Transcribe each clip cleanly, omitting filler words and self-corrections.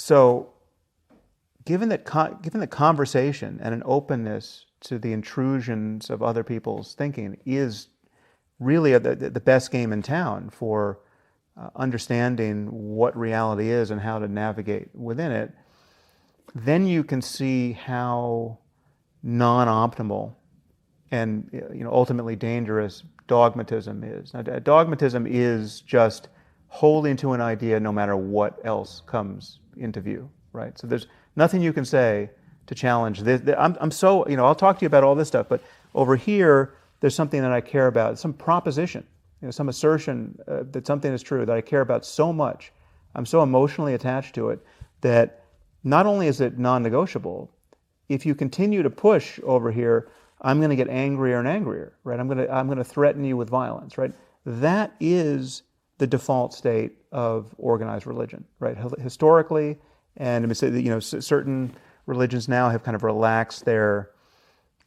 So given that conversation and an openness to the intrusions of other people's thinking is really the best game in town for understanding what reality is and how to navigate within it, then you can see how non-optimal and ultimately dangerous dogmatism is. Now, dogmatism is just holding to an idea no matter what else comes into view, right? So there's nothing you can say to challenge this. I'm so, I'll talk to you about all this stuff, but over here, there's something that I care about, some proposition, some assertion that something is true that I care about so much. I'm so emotionally attached to it that not only is it non-negotiable, if you continue to push over here, I'm going to get angrier and angrier, right? I'm going to threaten you with violence, right? That is the default state of organized religion, right? Historically, and let me say, certain religions now have kind of relaxed their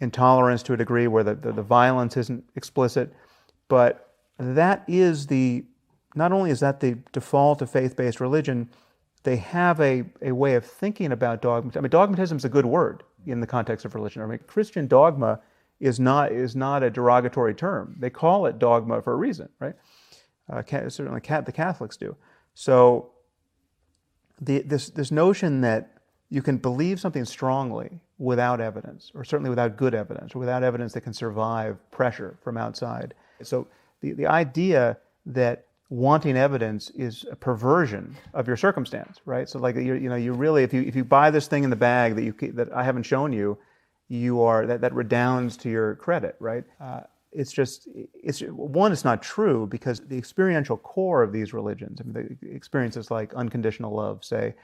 intolerance to a degree where the violence isn't explicit, but that is not only is that the default of faith-based religion, they have a way of thinking about dogmatism. I mean, dogmatism is a good word in the context of religion. I mean, Christian dogma is not a derogatory term. They call it dogma for a reason, right? Certainly the Catholics do. So this notion that you can believe something strongly without evidence, or certainly without good evidence, or without evidence that can survive pressure from outside. So the idea that wanting evidence is a perversion of your circumstance, right? So like you really, if you buy this thing in the bag that I haven't shown you, that redounds to your credit, right? It's not true, because the experiential core of these religions, I mean, the experiences like unconditional love, say,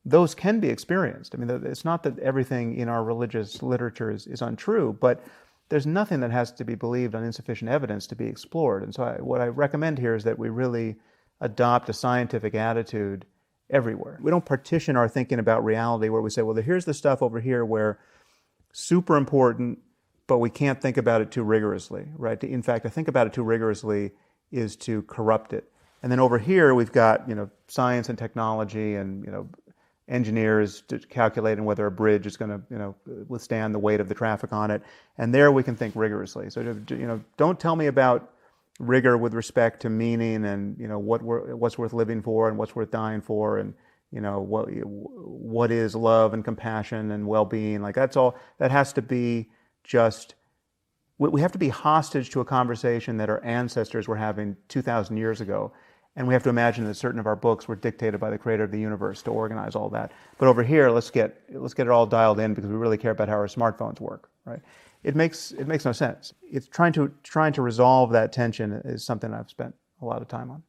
those can be experienced. I mean, it's not that everything in our religious literature is untrue, but there's nothing that has to be believed on insufficient evidence to be explored. And so what I recommend here is that we really adopt a scientific attitude everywhere. We don't partition our thinking about reality where we say, well, here's the stuff over here where super important, but we can't think about it too rigorously, right? In fact, to think about it too rigorously is to corrupt it. And then over here, we've got, science and technology and, engineers calculating whether a bridge is going to, withstand the weight of the traffic on it. And there we can think rigorously. So, don't tell me about rigor with respect to meaning and, what's worth living for and what's worth dying for, and, what is love and compassion and well-being. Like, that's all. That has to be just, we have to be hostage to a conversation that our ancestors were having 2,000 years ago. And we have to imagine that certain of our books were dictated by the creator of the universe to organize all that. But over here, let's get it all dialed in, because we really care about how our smartphones work, right? It makes no sense. It's trying to resolve that tension is something I've spent a lot of time on.